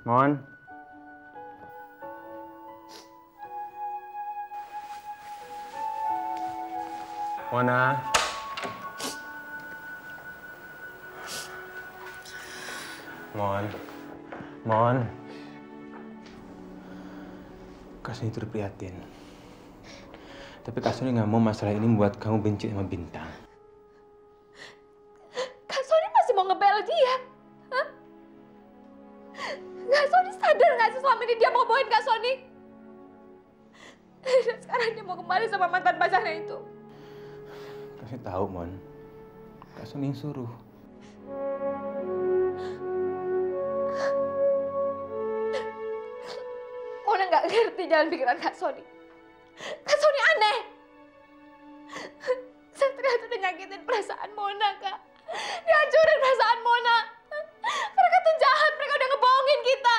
Mon. Mona. Mon. Mon. Kak Sony turut prihatin. Tapi Kak Sony nggak mau masalah ini membuat kamu benci sama Bintang. Kak Sony masih mau ngebela dia? Hah? Kak Sony sadar nggak sih selama ini dia mau bohongin Kak Sony? Dan sekarang dia mau kembali sama mantan pacarnya itu. Kak Sony tahu, Mon. Kak Sony yang suruh. Mona nggak ngerti jalan pikiran Kak Sony. Kak Sony aneh. Satria tuh udah nyakitin perasaan Mona, Kak. Dia hancurin perasaan Mona. Mereka tuh jahat, mereka udah ngebohongin kita.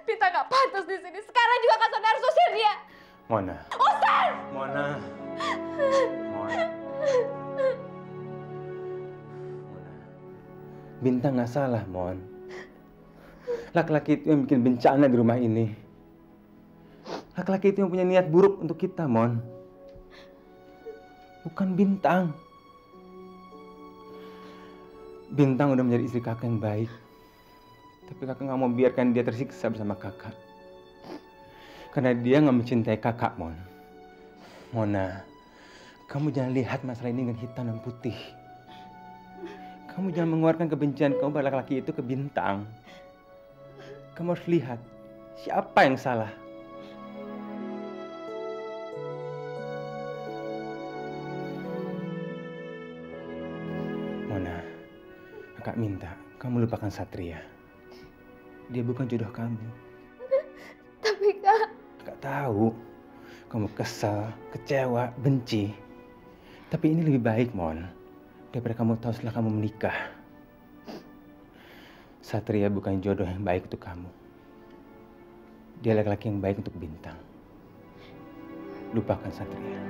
Bita nggak pantas di sini. Sekarang juga Kak Sony harus usir dia. Mona. Usir! Mona. Mona. Bintang nggak salah, Mon. Laki-laki itu yang bikin bencana di rumah ini. Laki-laki itu yang punya niat buruk untuk kita, Mon. Bukan Bintang. Bintang udah menjadi istri kakak yang baik. Tapi kakak nggak mau biarkan dia tersiksa bersama kakak. Karena dia nggak mencintai kakak, Mon. Mona, kamu jangan lihat masalah ini dengan hitam dan putih. Kamu jangan mengeluarkan kebencian kamu pada laki-laki itu ke Bintang. Kamu harus lihat siapa yang salah. Mona, kakak minta kamu lupakan Satria. Dia bukan jodoh kamu. Tapi Kak... Kakak tahu kamu kesal, kecewa, benci. Tapi ini lebih baik, Mon, daripada kamu tahu setelah kamu menikah. Satria bukan jodoh yang baik untuk kamu. Dia laki-laki yang baik untuk Bintang. Lupakan Satria.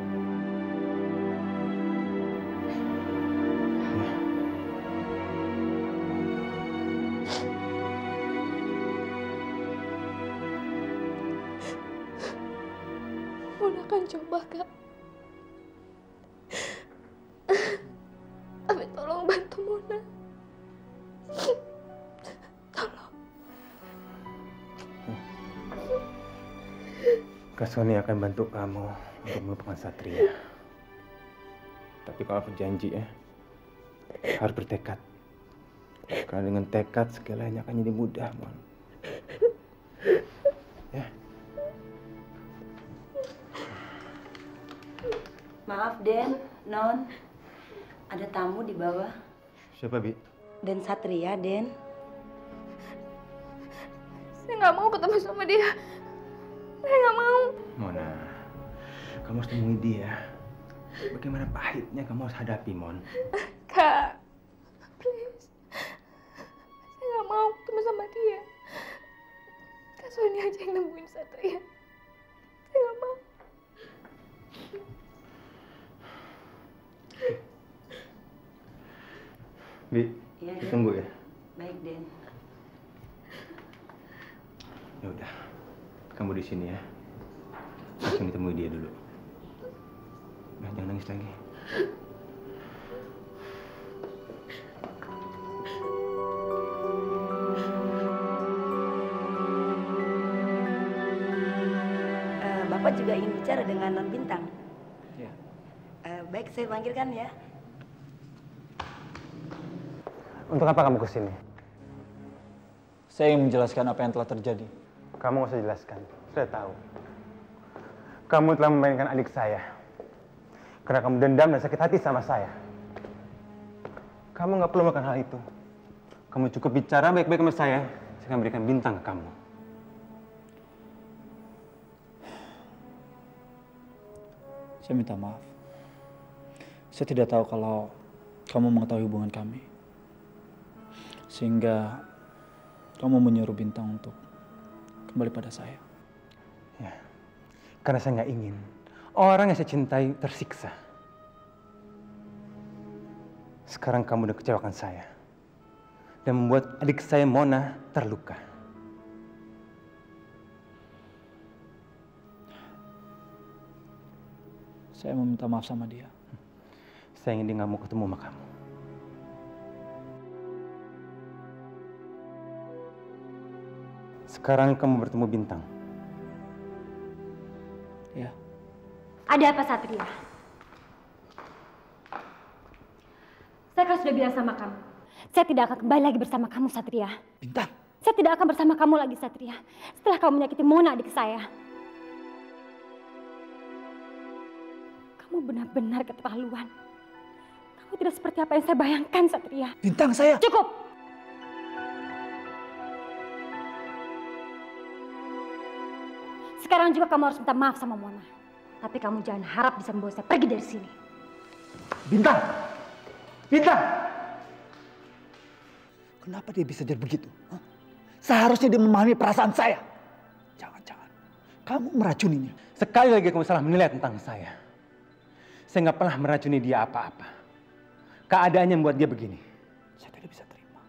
Mona akan coba, Kak. Tapi tolong bantu Mona. Tolong. Kak Sony akan bantu kamu untuk melupakan Satria. Tapi kamu harus janji ya. Harus bertekad. Karena dengan tekad segalanya akan jadi mudah, Mon. Ya. Maaf, Den, Non. Ada tamu di bawah. Siapa, Bi? Den Satria, Den. Saya nggak mau ketemu sama dia. Saya nggak mau. Mona, kamu harus temui dia. Bagaimana pahitnya kamu harus hadapi, Mon. Kak, please. Saya nggak mau ketemu sama dia. Kak Sony aja yang nemuin Satria. Saya nggak mau. Bi, Iya, tunggu ya. Baik, Den. Ya udah, kamu di sini ya. Langsung ditemui dia dulu. Nah, jangan nangis lagi. Bapak juga ingin bicara dengan Non Bintang. Ya. Baik, saya panggilkan ya. Untuk apa kamu kesini? Saya ingin menjelaskan apa yang telah terjadi. Kamu nggak usah jelaskan. Saya tahu. Kamu telah memainkan adik saya. Karena kamu dendam dan sakit hati sama saya. Kamu nggak perlu melakukan hal itu. Kamu cukup bicara baik-baik sama saya akan berikan Bintang ke kamu. Saya minta maaf. Saya tidak tahu kalau kamu mengetahui hubungan kami. Sehingga kamu menyuruh Bintang untuk kembali pada saya. Ya, karena saya nggak ingin orang yang saya cintai tersiksa. Sekarang kamu udah kecewakan saya. dan membuat adik saya Mona terluka. Saya mau minta maaf sama dia. Saya ingin dia nggak mau ketemu sama kamu. Sekarang kamu bertemu Bintang. Ya. Ada apa, Satria? Saya kan sudah bilang sama kamu. Saya tidak akan kembali lagi bersama kamu, Satria. Bintang. Saya tidak akan bersama kamu lagi, Satria. Setelah kamu menyakiti Mona, adik saya. Kamu benar-benar keterlaluan. Kamu tidak seperti apa yang saya bayangkan, Satria. Bintang, saya... Cukup! Sekarang juga kamu harus minta maaf sama Mona. Tapi kamu jangan harap bisa membawa saya pergi dari sini. Bintang! Bintang! Kenapa dia bisa jadi begitu? Hah? Seharusnya dia memahami perasaan saya. Jangan-jangan kamu meracuninya. Sekali lagi kamu salah menilai tentang saya. Saya nggak pernah meracuni dia apa-apa. Keadaannya membuat dia begini. Saya tidak bisa terima.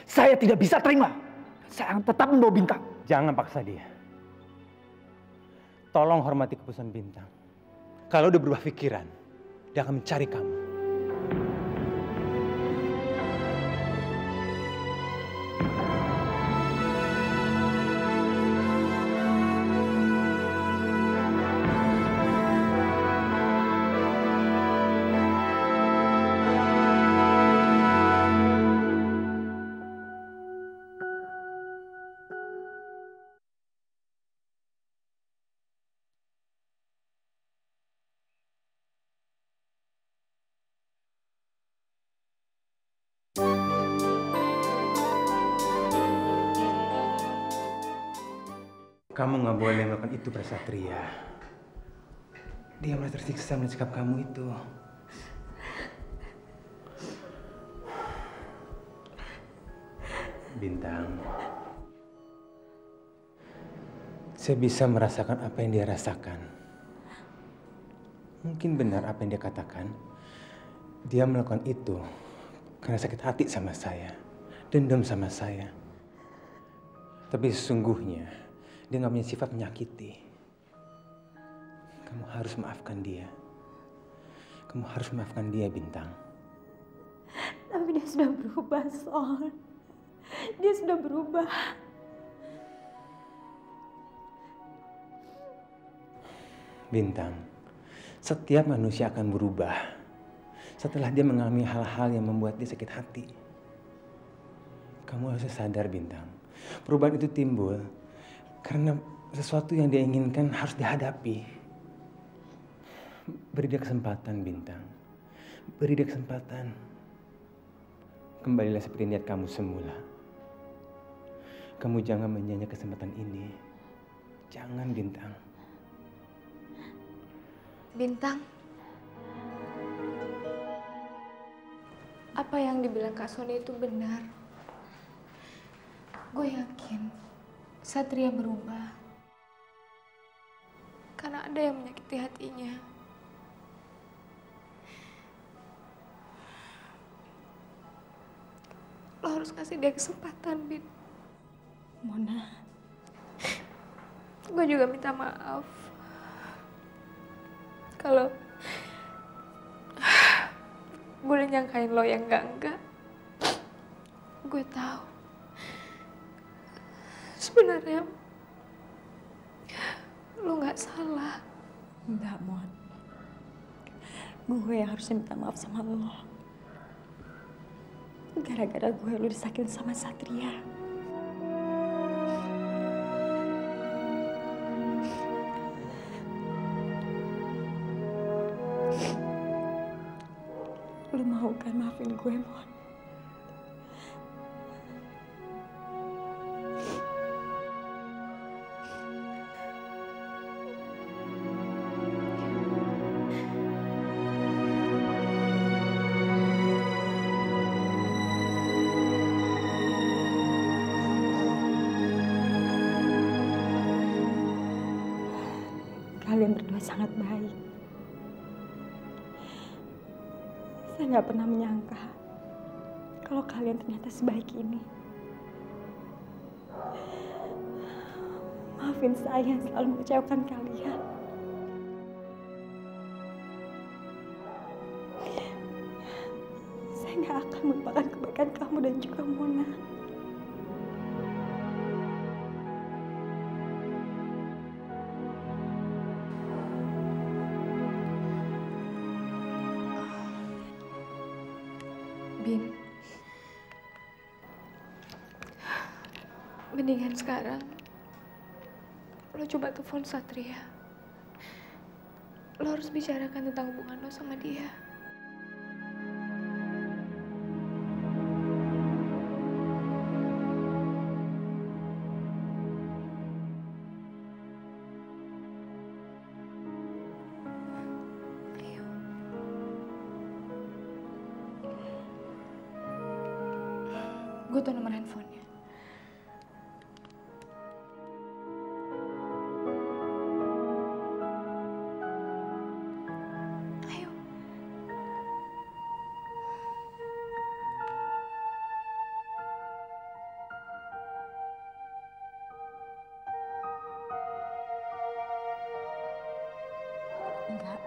Saya tidak bisa terima. Saya akan tetap membawa Bintang. Jangan paksa dia. Tolong hormati keputusan Bintang. Kalau udah berubah pikiran, dia akan mencari kamu. Kamu nggak boleh melakukan itu pada Satria. Dia mulai tersiksa melihat sikap kamu itu. Bintang, saya bisa merasakan apa yang dia rasakan. Mungkin benar apa yang dia katakan. Dia melakukan itu karena sakit hati sama saya, dendam sama saya. Tapi sesungguhnya dia nggak punya sifat menyakiti. Kamu harus maafkan dia. Kamu harus maafkan dia, Bintang. Tapi dia sudah berubah, Son. Dia sudah berubah. Bintang, setiap manusia akan berubah setelah dia mengalami hal-hal yang membuat dia sakit hati. Kamu harus sadar, Bintang. Perubahan itu timbul karena sesuatu yang dia inginkan harus dihadapi. Beri dia kesempatan, Bintang. Beri dia kesempatan. Kembalilah seperti niat kamu semula. Kamu jangan menyanyiakan kesempatan ini. Jangan, Bintang. Bintang. Apa yang dibilang Kak Sony itu benar. Gue yakin Satria berubah karena ada yang menyakiti hatinya. Lo harus kasih dia kesempatan, Bin. Mona, Gue juga minta maaf kalau gue udah nyangkain lo yang enggak. Gue tahu sebenarnya lo nggak salah. enggak, Mon. Gue yang harusnya minta maaf sama lo. Gara-gara gue lo disakitin sama Satria. Lo mau kan maafin gue, Mon? Kalian berdua sangat baik. Saya nggak pernah menyangka kalau kalian ternyata sebaik ini. Maafin saya yang selalu mengecewakan kalian. Saya nggak akan melupakan kebaikan kamu dan juga Mona. Bin, mendingan sekarang lo coba telepon Satria. Lo harus bicarakan tentang hubungan lo sama dia. Ayo. Gue tahu nomor handphonenya. Ayo. Enggak.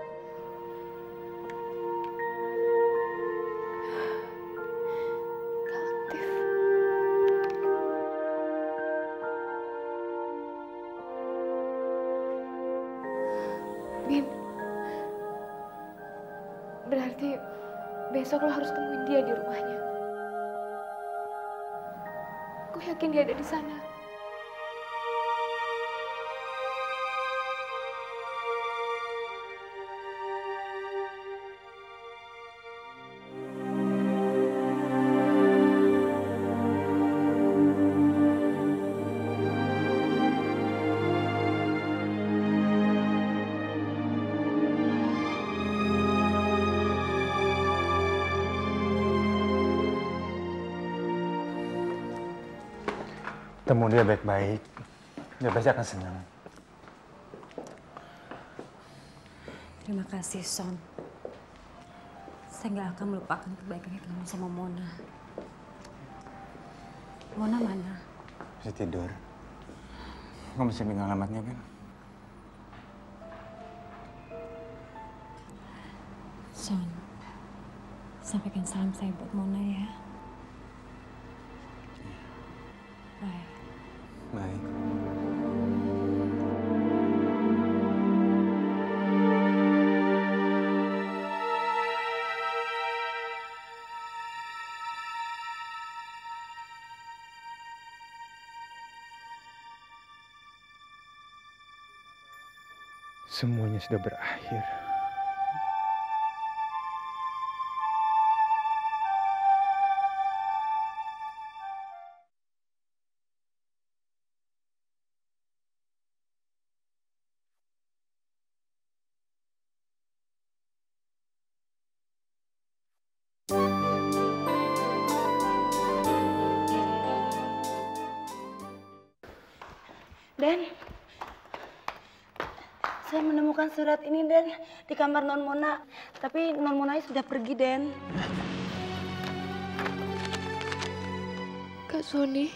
Gak aktif. Bin, berarti besok lo harus temuin dia di rumahnya. Gue yakin dia ada di sana. Temu dia baik-baik, dia pasti akan senang. Terima kasih, Son. Saya nggak akan melupakan kebaikan kamu sama Mona. Mona mana? Masih tidur. Kamu masih pegang alamatnya kan? Son, sampaikan salam saya buat Mona ya. Bye. Baik. Semuanya sudah berakhir. Den, saya menemukan surat ini, Den, di kamar Non Mona. Tapi Non Mona sudah pergi, Den. Kak Sony,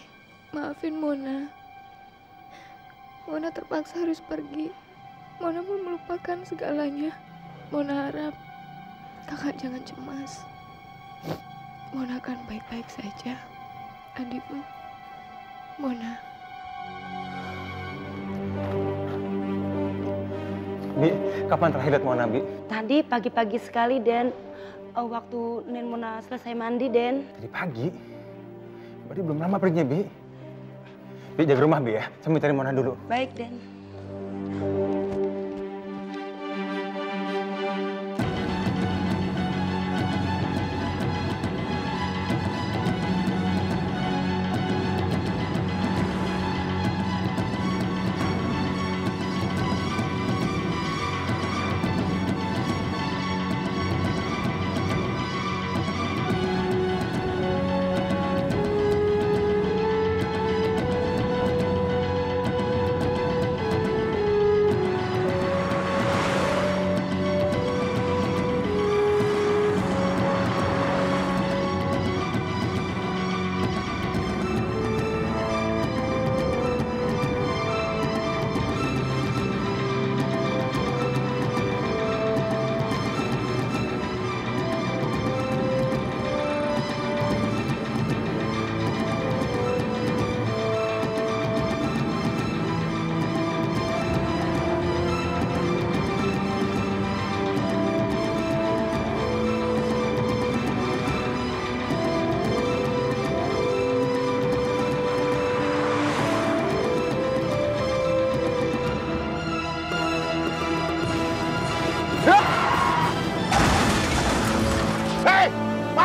maafin Mona. Mona terpaksa harus pergi. Mona mau melupakan segalanya. Mona harap kakak jangan cemas. Mona akan baik-baik saja. Adikmu, Mona. Bi, kapan terakhir lihat Mona, Bi? Tadi pagi-pagi sekali, Den. Waktu Nen Mona selesai mandi, Den. Tadi pagi? Berarti belum lama perginya, Bi. Bi, jaga rumah, Bi ya. Saya mau cari Mona dulu. Baik, Den.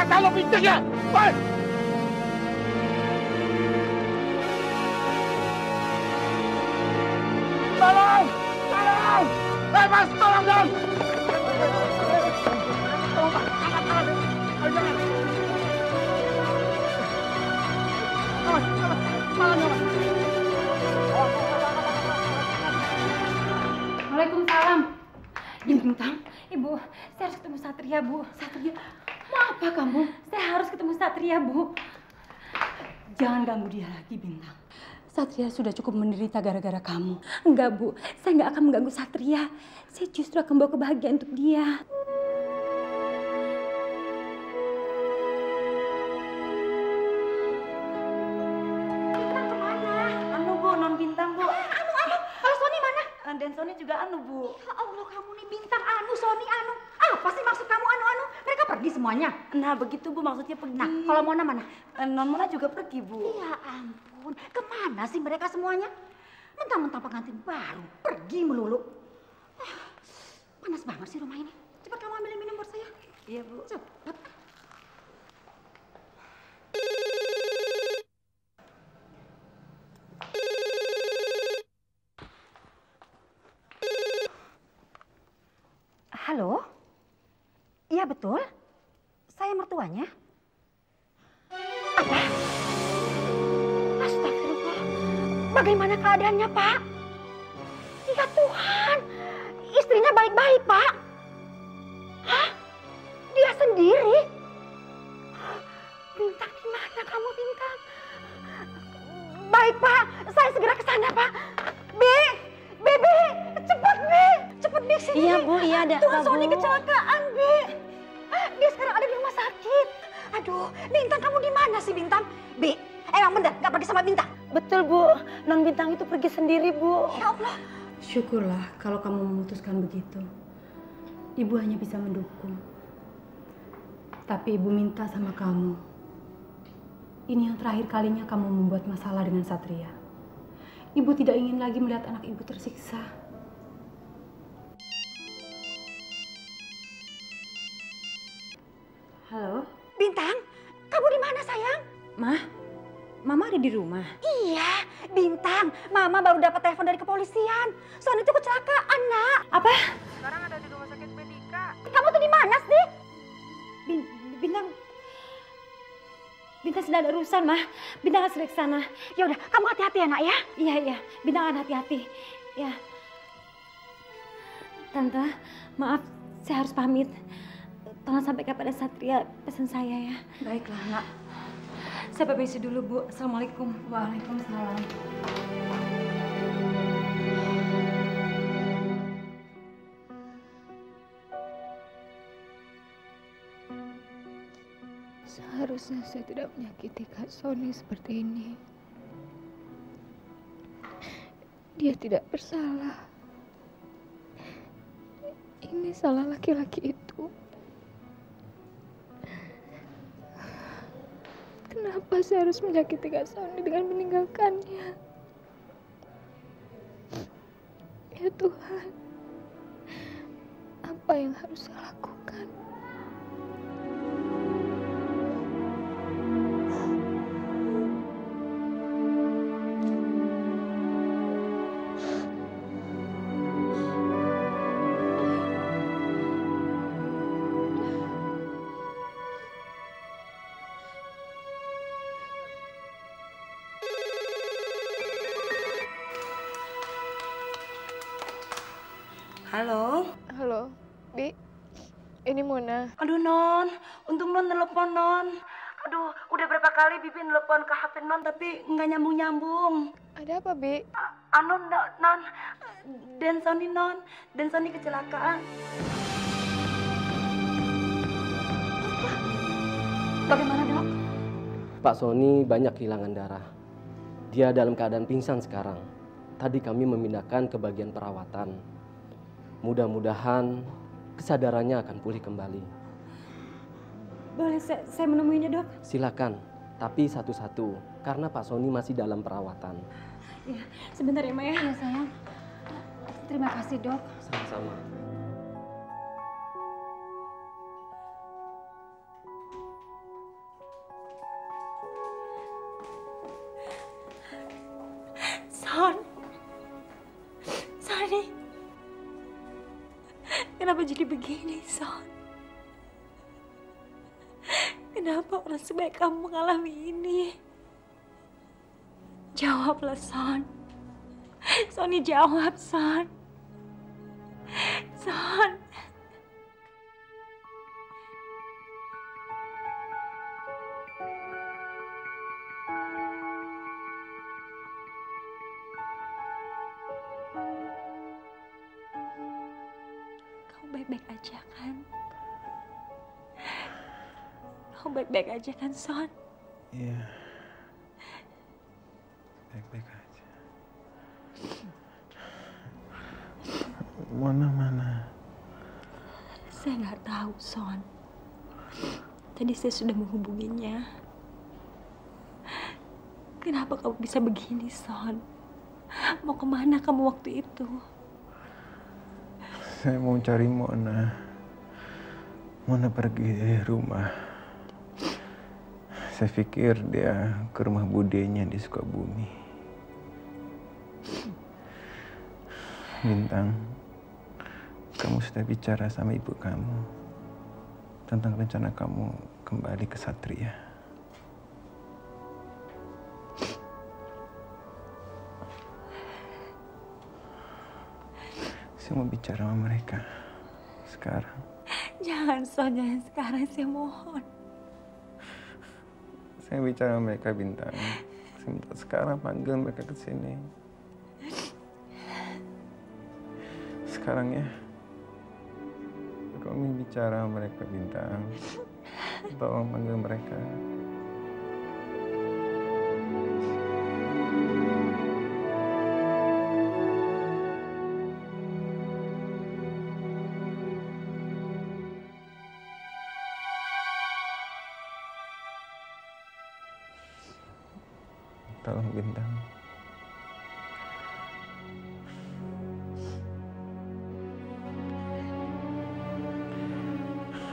kamu pintunya! Woi! Tolong! Tolong! Hei Mas, tolong dong! Waalaikumsalam. Ibu Bintang, Ibu, saya harus ketemu Satria, Bu. Satria, mau apa kamu? Saya harus ketemu Satria, Bu. Jangan ganggu dia lagi, Bintang. Satria sudah cukup menderita gara-gara kamu. Enggak, Bu. Saya nggak akan mengganggu Satria. Saya justru akan bawa kebahagiaan untuk dia. Bintang kemana? Anu, Bu, non Bintang, Bu. Anu. Kalau Sony mana? Dan Sony juga anu, Bu. Ya Allah, kamu nih Bintang, anu, Sony, anu. Apa sih maksud kamu anu-anu? Mereka pergi semuanya. Nah, begitu, Bu, maksudnya pergi. Nah, kalau Mona mana? Non Mona juga pergi, Bu. Ya ampun, kemana sih mereka semuanya? Mentang-mentang pengantin baru, pergi melulu. Panas banget sih rumah ini. Cepat kamu ambilin minum buat saya. Iya, Bu. Cepat. Halo? Iya betul. Saya mertuanya. Apa? Astagfirullah. Bagaimana keadaannya, Pak? Ya Tuhan. Istrinya baik-baik, Pak. Hah? Dia sendiri? Bintang, di mana kamu, Bintang? Baik, Pak. Saya segera ke sana, Pak. Bi, cepat, Bi. Cepat, Bi, sini. Iya, Bu, iya ada Tuhan, apa, Sony Bu? kecelakaan, Bi. Dia sekarang ada di rumah sakit. Aduh, Bintang, kamu di mana sih, Bintang? Bi, emang benar nggak pergi sama Bintang? Betul, Bu. Non Bintang itu pergi sendiri, Bu. Ya Allah. Syukurlah kalau kamu memutuskan begitu. Ibu hanya bisa mendukung. Tapi Ibu minta sama kamu. Ini yang terakhir kalinya kamu membuat masalah dengan Satria. Ibu tidak ingin lagi melihat anak ibu tersiksa. Halo? Bintang, kamu di mana, sayang? Mama ada di rumah. Iya, Bintang. Mama baru dapat telepon dari kepolisian. Sony itu kecelakaan, Nak. Apa? Sekarang ada di rumah sakit Medika. Kamu tuh di mana sih? Bintang sedang ada urusan, Mah. Bintang harus ke sana. Ya udah, kamu hati-hati ya, Nak ya. Iya. Bintang akan hati-hati. Ya. Tante, maaf. Saya harus pamit. Tolong sampaikan pada Satria pesan saya ya. Baiklah, Nak. Saya permisi dulu, Bu. Assalamualaikum. Waalaikumsalam. Seharusnya saya tidak menyakiti Kak Sony seperti ini. Dia tidak bersalah. Ini salah laki-laki itu. Kenapa saya harus menyakiti Kak Sony dengan meninggalkannya? Ya Tuhan, apa yang harus saya lakukan? Halo? Halo, Bi. Ini Mona. Aduh, Non. Untung Non telepon, Non. Aduh, udah berapa kali Bibi telepon ke HP Non tapi nggak nyambung-nyambung. Ada apa, Bi? Non. Dan Sony, Non. Dan Sony kecelakaan. Bagaimana, Dok? Pak Sony banyak kehilangan darah. Dia dalam keadaan pingsan sekarang. Tadi kami memindahkan ke bagian perawatan. Mudah-mudahan kesadarannya akan pulih kembali. Boleh saya menemuinya, Dok? Silakan, tapi satu-satu karena Pak Sony masih dalam perawatan. Ya, sebentar ya, Ma ya. Iya, sayang. Terima kasih, Dok. Sama-sama. Kenapa jadi begini, Son? Kenapa orang sebaik kamu mengalami ini? Jawablah, Son. Sony, jawab, Son. Son. Kamu baik-baik aja kan? Kamu baik-baik aja kan, Son? Iya. Baik-baik aja. Mana? Saya nggak tahu, Son. Tadi saya sudah menghubunginya. Kenapa kamu bisa begini, Son? Mau kemana kamu waktu itu? Saya mau cari Mona. Mona pergi dari rumah. Saya pikir dia ke rumah budenya di Sukabumi. Bintang, kamu sudah bicara sama ibu kamu tentang rencana kamu kembali ke Satria. Saya mau bicara sama mereka sekarang. Jangan, Son, jangan sekarang, saya mohon. Saya bicara sama mereka, Bintang. Saya minta sekarang panggil mereka ke sini. Sekarang ya. Kami bicara sama mereka, Bintang. Tolong panggil mereka. Tolong, Bintang.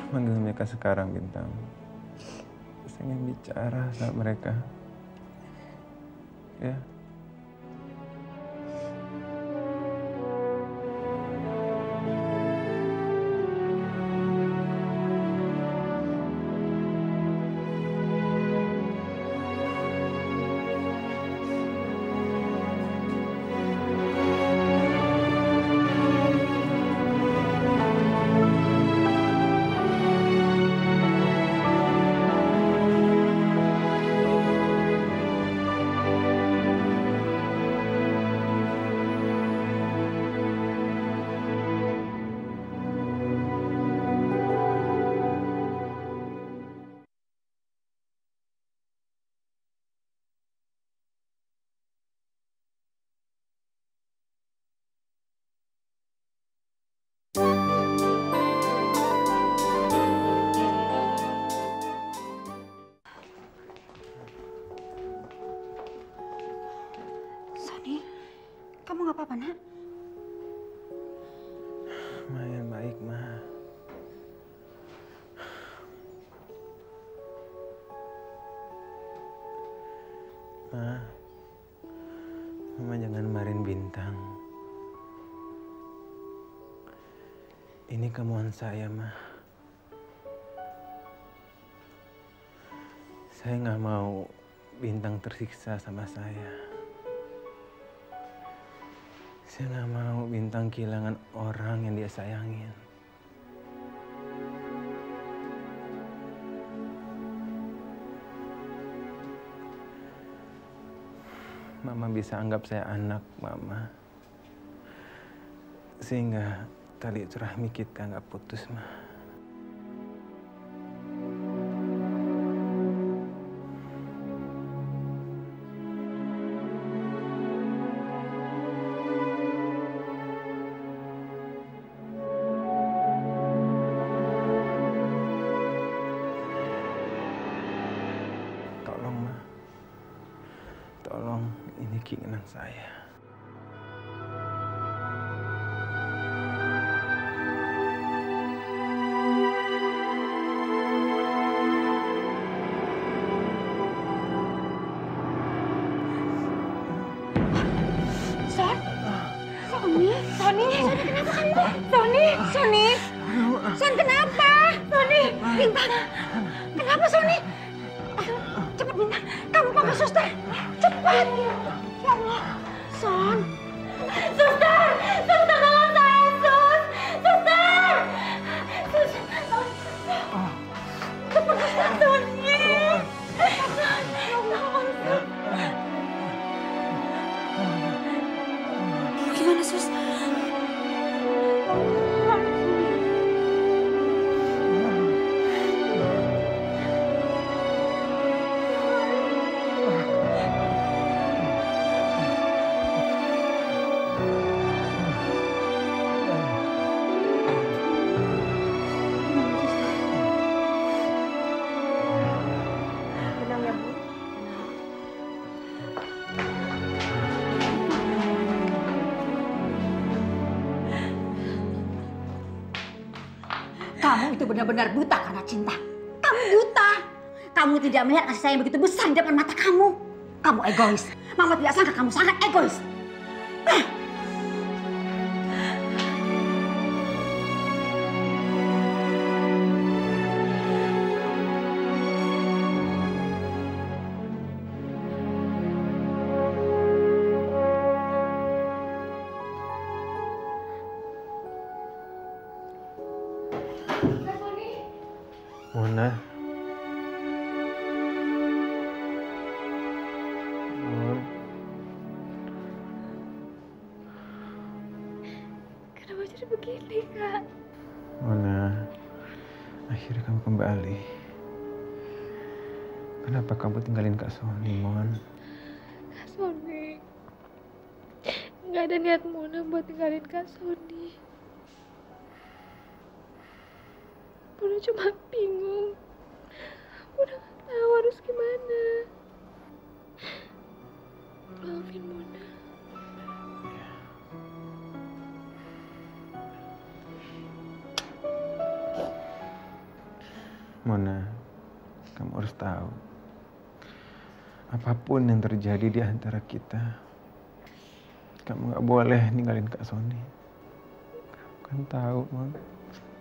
Manggil mereka sekarang, Bintang. Saya ingin bicara sama mereka. Ya. Sony, kamu nggak apa-apa, Nak? Lumayan baik, Ma. Ma, Mama jangan marahin Bintang. Ini kemauan saya, Ma. Saya nggak mau Bintang tersiksa sama saya. Saya nggak mau Bintang kehilangan orang yang dia sayangin. Mama bisa anggap saya anak Mama. Sehingga tali rahmi kita nggak putus, Ma. Tolong, Ma. Tolong, ini keinginan saya. Sony, Sony kenapa kamu? Sony, Son kenapa? Sony, Bintang, kenapa Sony? Cepat Bintang, kamu panggil suster, cepat. Ya Allah, Son. Suster tolong saya, Suster. Cepat suster, Sony. Gimana sus? Kamu itu benar-benar buta karena cinta. Kamu buta. Kamu tidak melihat kasih sayang begitu besar di depan mata kamu. Kamu egois. Mama tidak sangka kamu sangat egois. Mona. Kenapa jadi begini, Kak? Mona, akhirnya kamu kembali. Kenapa kamu tinggalin Kak Sony, Mon? Kak Sony, nggak ada niat Mona buat tinggalin Kak Sony. Mona cuma bingung. Mona nggak tahu harus gimana. Maafin Mona. Mona, kamu harus tahu. Apapun yang terjadi di antara kita, kamu nggak boleh ninggalin Kak Sony. Kamu kan tahu, Mon.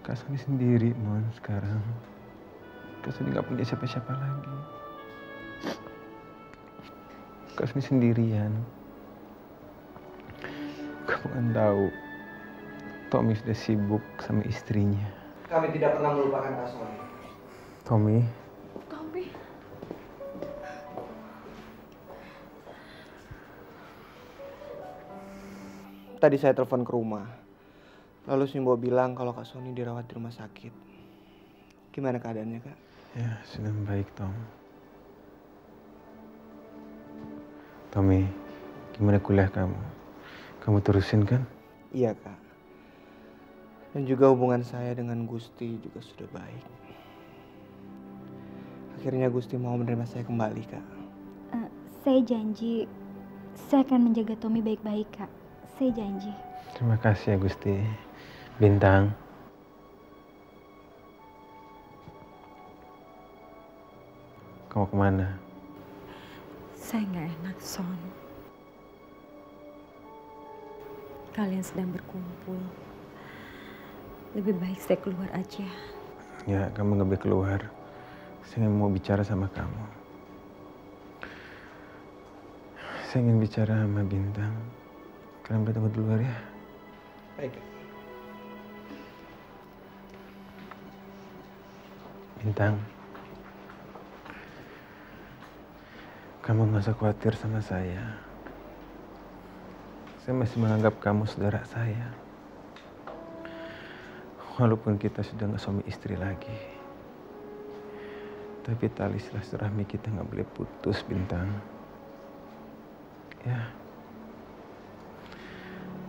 Kak Sony sendiri, Mon, sekarang. Kak Sony nggak punya siapa-siapa lagi. Kak Sony sendirian. Kamu kan tahu, Tommy sudah sibuk sama istrinya. Kami tidak pernah melupakan Kak Sony. Tommy. Tadi saya telepon ke rumah. Lalu Simbo bilang kalau Kak Sony dirawat di rumah sakit. Gimana keadaannya, Kak? Ya, sudah baik, Tom. Tommy, gimana kuliah kamu? Kamu terusin kan? Iya, Kak. Dan juga hubungan saya dengan Gusti juga sudah baik. Akhirnya Gusti mau menerima saya kembali, Kak. Saya janji, saya akan menjaga Tommy baik-baik, Kak. Saya janji. Terima kasih ya, Gusti. Bintang. Kamu kemana? Saya nggak enak, Son. Kalian sedang berkumpul. Lebih baik saya keluar aja. Ya, kamu nggak boleh keluar. Saya mau bicara sama kamu. Saya ingin bicara sama Bintang. Kalian bertemu di luar ya? Baik. Bintang. Kamu nggak usah khawatir sama saya. Saya masih menganggap kamu saudara saya. Walaupun kita sudah nggak suami istri lagi. Tapi tali silaturahmi kita nggak boleh putus, Bintang. Ya.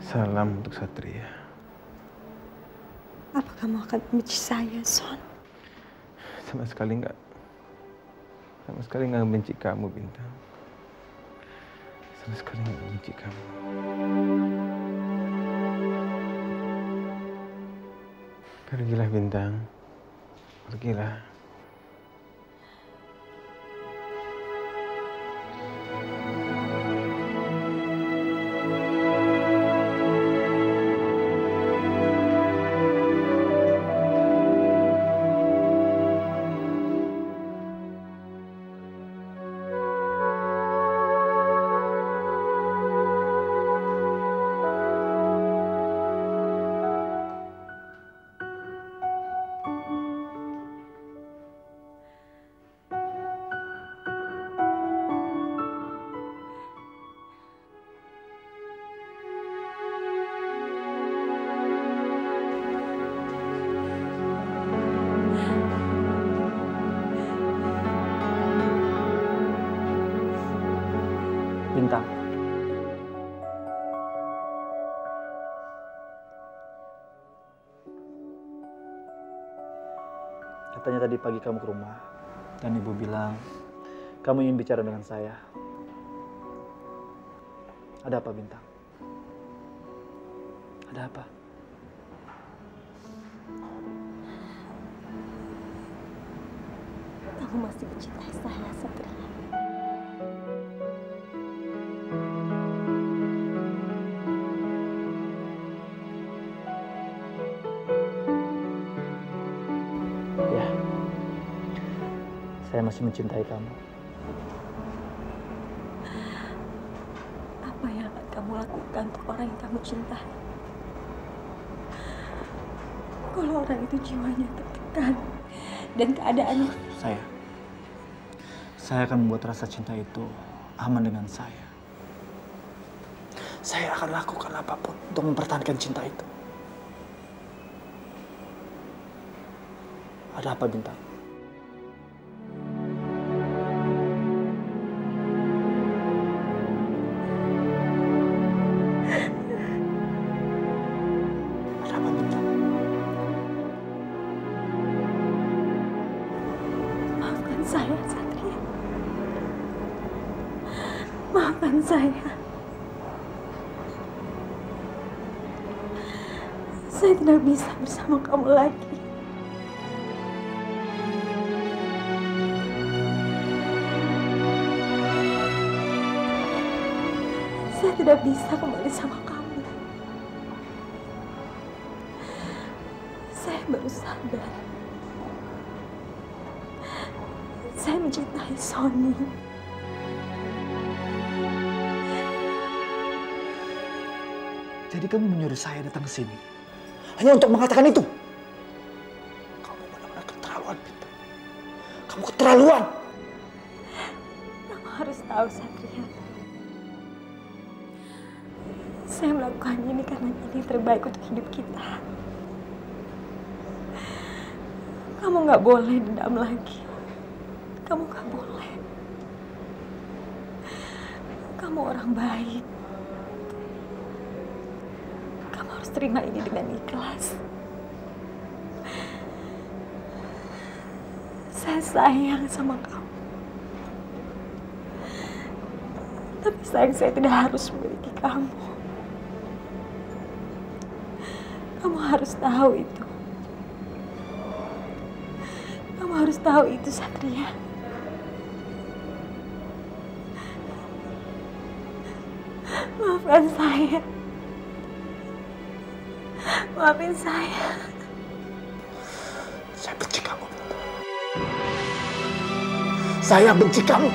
Salam untuk Satria. Apa kamu akan benci saya, Son? Sama sekali nggak. Sama sekali nggak benci kamu, Bintang. Sama sekali nggak benci kamu. Pergilah, Bintang. Pergilah. Bintang. Katanya tadi pagi kamu ke rumah dan ibu bilang kamu ingin bicara dengan saya. Ada apa, Bintang? Ada apa? Kamu masih mencintai saya, Satria. Ya, saya masih mencintai kamu. Apa yang akan kamu lakukan untuk orang yang kamu cintai? Kalau orang itu jiwanya tertekan dan keadaannya... Saya akan membuat rasa cinta itu aman dengan saya. Saya akan lakukan apapun untuk mempertahankan cinta itu. Ada apa, Bintang? Ada apa, Bintang? Maafkan saya, Satria. Maafkan saya. Saya tidak bisa bersama kamu lagi. Saya tidak bisa kembali sama kamu. Saya baru sadar. Saya mencintai Sony. Jadi kamu menyuruh saya datang ke sini hanya untuk mengatakan itu? Kamu benar-benar keterlaluan, Bintang. Kamu keterlaluan. Kamu harus tahu, Satria. Saya melakukan ini karena ini terbaik untuk hidup kita. Kamu nggak boleh dendam lagi. Kamu nggak boleh. Kamu orang baik. Kamu harus terima ini dengan ikhlas. Saya sayang sama kamu. Tapi sayang saya tidak harus memiliki kamu. Kamu harus tahu itu. Kamu harus tahu itu, Satria. Maafkan saya. Maafin saya. Saya benci kamu. Saya benci kamu.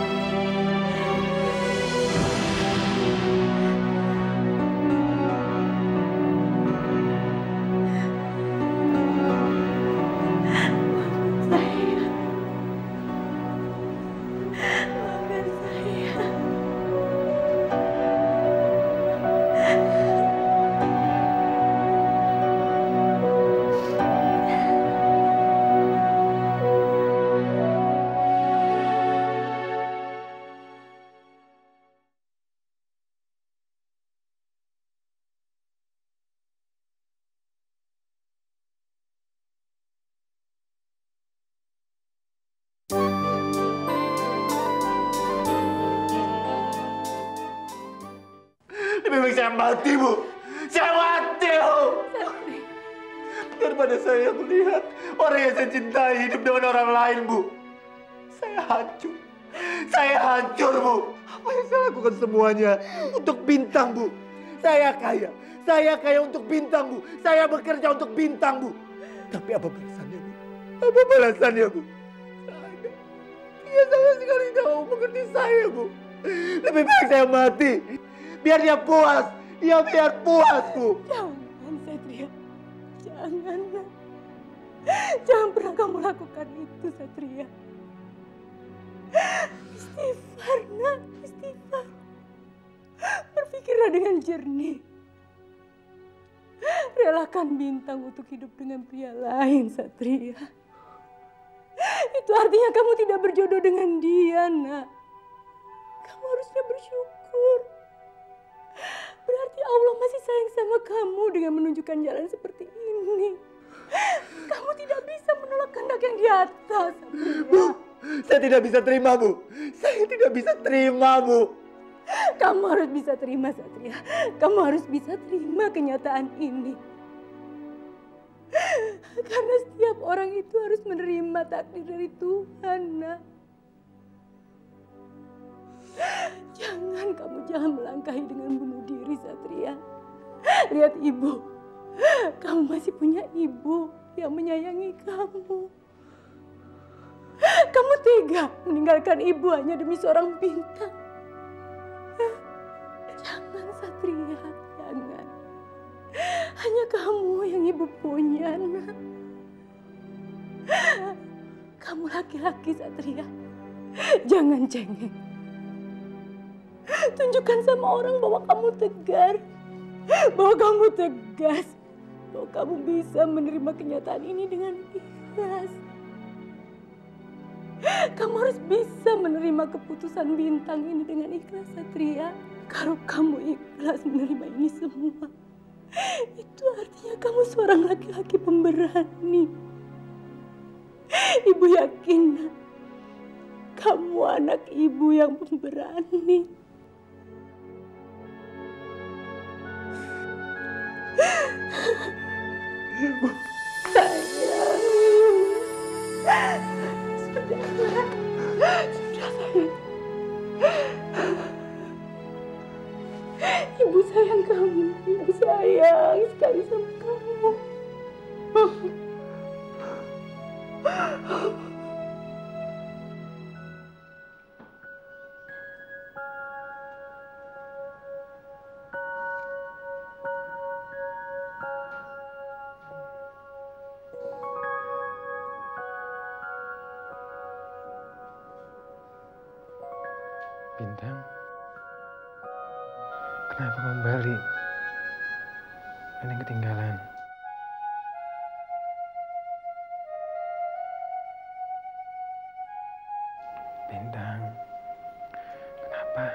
Lebih baik saya mati, Bu. Saya mati, Bu. Daripada saya melihat orang yang saya cintai hidup dengan orang lain, Bu. Saya hancur. Saya hancur, Bu. Apa yang saya lakukan semuanya untuk Bintang, Bu. Saya kaya. Saya kaya untuk Bintang, Bu. Saya bekerja untuk Bintang, Bu. Tapi apa balasannya, Bu? Apa balasannya, Bu? Ada. Dia sama sekali tidak mau mengerti saya, Bu. Lebih baik saya mati. Biar dia puas. Dia biar puas, Bu. Jangan, Satria. Jangan. Jangan pernah kamu lakukan itu, Satria. Istighfar, nak. Istighfar. Berpikirlah dengan jernih. Relakan Bintang untuk hidup dengan pria lain, Satria. Itu artinya kamu tidak berjodoh dengan dia, nak. Kamu harusnya bersyukur. Berarti Allah masih sayang sama kamu dengan menunjukkan jalan seperti ini. Kamu tidak bisa menolak kehendak yang di atas. Bu, saya tidak bisa terima, Bu. Saya tidak bisa terima, Bu. Kamu harus bisa terima, Satria. Kamu harus bisa terima kenyataan ini. Karena setiap orang itu harus menerima takdir dari Tuhan, nak. Jangan melangkahi dengan bunuh diri, Satria. Lihat ibu. Kamu masih punya ibu yang menyayangi kamu. Kamu tega meninggalkan ibu hanya demi seorang bintang. Jangan, Satria, jangan. Hanya kamu yang ibu punya, nak. Kamu laki-laki, Satria. Jangan cengeng. Tunjukkan sama orang bahwa kamu tegar. Bahwa kamu tegas. Bahwa kamu bisa menerima kenyataan ini dengan ikhlas. Kamu harus bisa menerima keputusan bintang ini dengan ikhlas, Satria. Kalau kamu ikhlas menerima ini semua, itu artinya kamu seorang laki-laki pemberani. Ibu yakin, kamu anak ibu yang pemberani. Ibu. Sayang. Sudah sayang. Ibu sayang kamu. Ibu sayang sekali sama kamu. Bintang, kenapa kembali? Ada yang ketinggalan. Bintang, kenapa?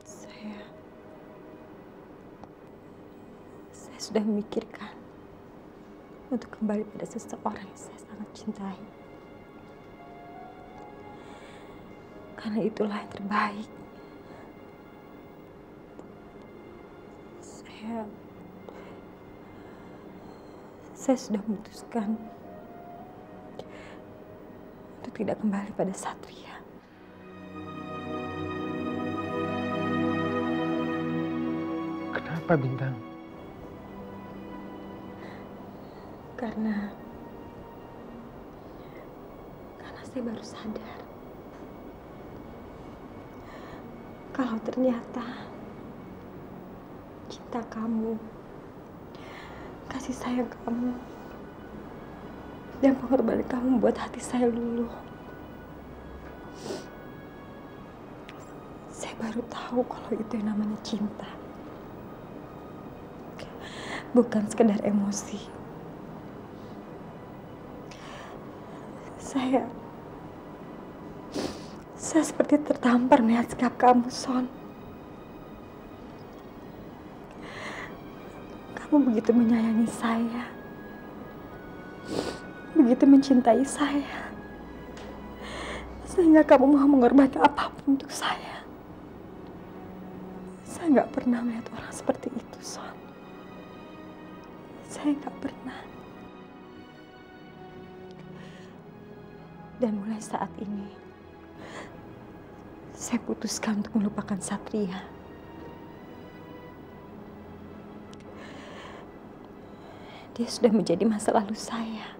Saya sudah memikirkan untuk kembali pada seseorang yang saya sangat cintai. Karena itulah yang terbaik. Saya sudah memutuskan untuk tidak kembali pada Satria. Kenapa, Bintang? Karena saya baru sadar kalau ternyata cinta kamu, kasih sayang kamu, dan pengorbanan kamu membuat hati saya luluh. Saya baru tahu kalau itu yang namanya cinta. Bukan sekedar emosi. Saya seperti tertampar melihat sikap kamu, Son. Kamu begitu menyayangi saya, begitu mencintai saya, sehingga kamu mau mengorbankan apapun untuk saya. Saya nggak pernah melihat orang seperti itu, Son. Saya nggak pernah. Dan mulai saat ini, saya putuskan untuk melupakan Satria. Dia sudah menjadi masa lalu saya.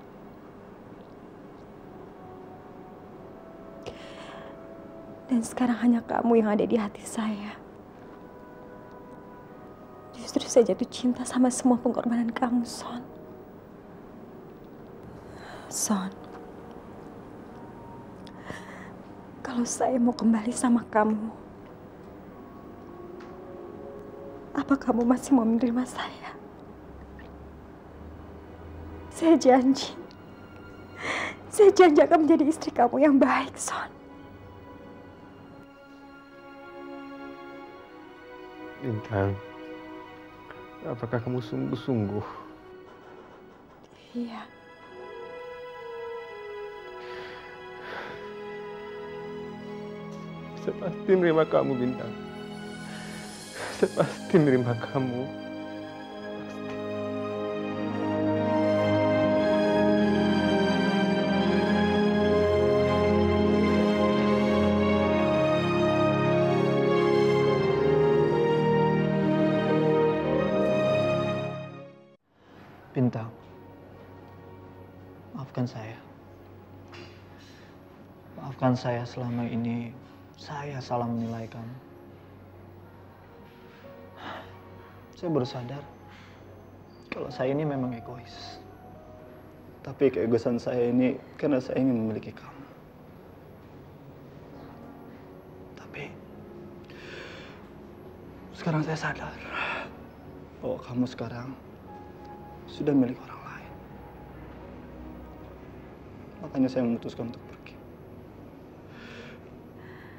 Dan sekarang hanya kamu yang ada di hati saya. Justru saya jatuh cinta sama semua pengorbanan kamu, Son. Son. Kalau saya mau kembali sama kamu, apa kamu masih mau menerima saya? Saya Saya janji akan menjadi istri kamu yang baik, Son. Bintang, apakah kamu sungguh-sungguh? Iya. Saya pasti menerima kamu, Bintang. Saya pasti menerima kamu. Bintang, maafkan saya. Maafkan saya selama ini saya salah menilai kamu. Saya baru sadar kalau saya ini memang egois. Tapi keegoisan saya ini karena saya ingin memiliki kamu. Tapi sekarang saya sadar bahwa kamu sekarang sudah milik orang lain. Makanya saya memutuskan untuk pergi.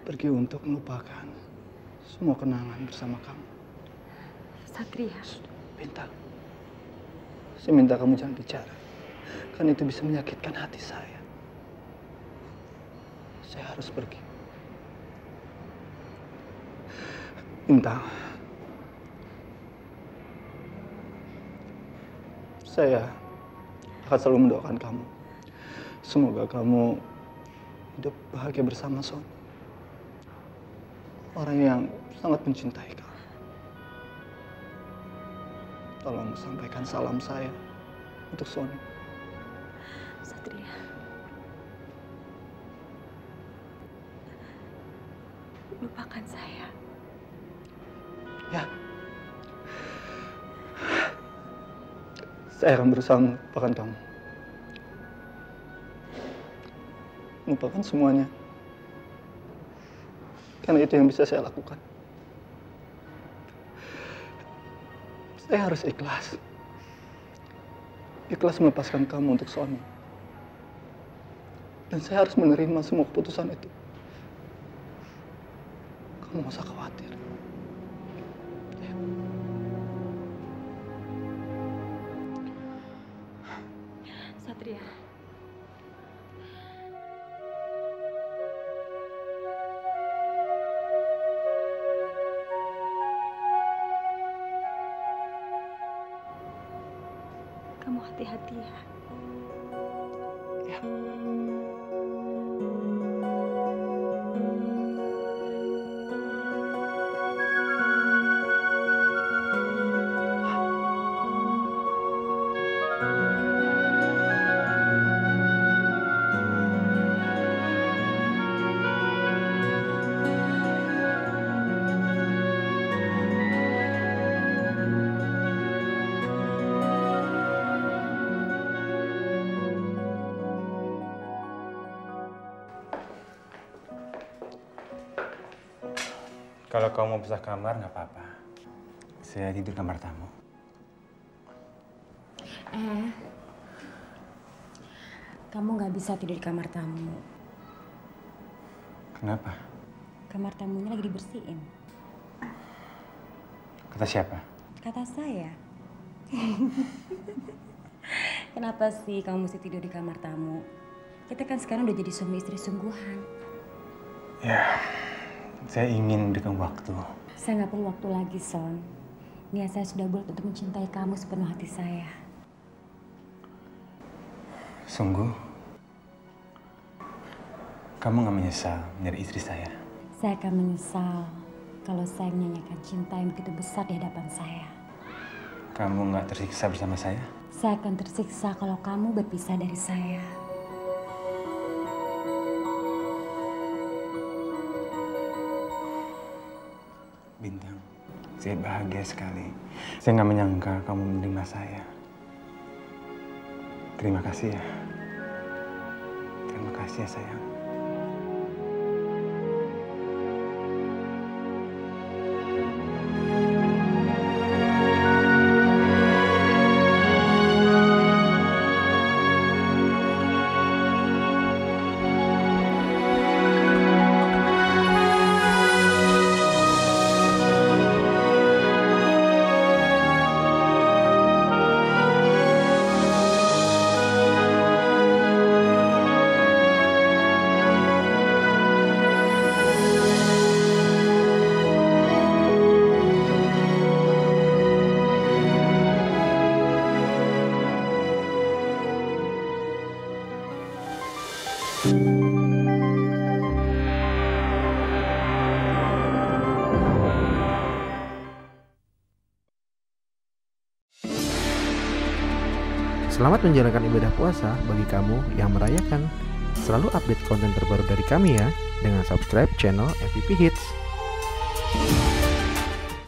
Pergi untuk melupakan semua kenangan bersama kamu. Satria. Bintang, saya minta kamu jangan bicara. Kan itu bisa menyakitkan hati saya. Saya harus pergi. Bintang, saya akan selalu mendoakan kamu. Semoga kamu hidup bahagia bersama Sony. Orang yang sangat mencintai kamu. Tolong sampaikan salam saya untuk Sony. Satria. Lupakan saya. Ya. Saya akan berusaha melupakan kamu. Melupakan semuanya. Karena itu yang bisa saya lakukan. Saya harus ikhlas. Ikhlas melepaskan kamu untuk Sony. Dan saya harus menerima semua keputusan itu. Kamu gak usah khawatir. Satria. Kamu hati-hati ya. Ya. Kalau kamu mau pisah kamar, nggak apa-apa. Saya tidur kamar tamu. Kamu nggak bisa tidur di kamar tamu. Kenapa? Kamar tamunya lagi dibersihin. Kata siapa? Kata saya. Kenapa sih kamu mesti tidur di kamar tamu? Kita kan sekarang udah jadi suami istri sungguhan. Ya, saya ingin memberikan waktu. Saya nggak perlu waktu lagi, Son. Niat saya sudah bulat untuk mencintai kamu sepenuh hati saya. Sungguh? Kamu nggak menyesal menjadi istri saya? Saya akan menyesal kalau saya menyanyikan cinta yang begitu besar di hadapan saya. Kamu nggak tersiksa bersama saya? Saya akan tersiksa kalau kamu berpisah dari saya. Bintang, saya bahagia sekali. Saya nggak menyangka kamu menerima saya. Terima kasih ya. Terima kasih ya sayang. Selamat menjalankan ibadah puasa bagi kamu yang merayakan. Selalu update konten terbaru dari kami ya, dengan subscribe channel MVP Hits.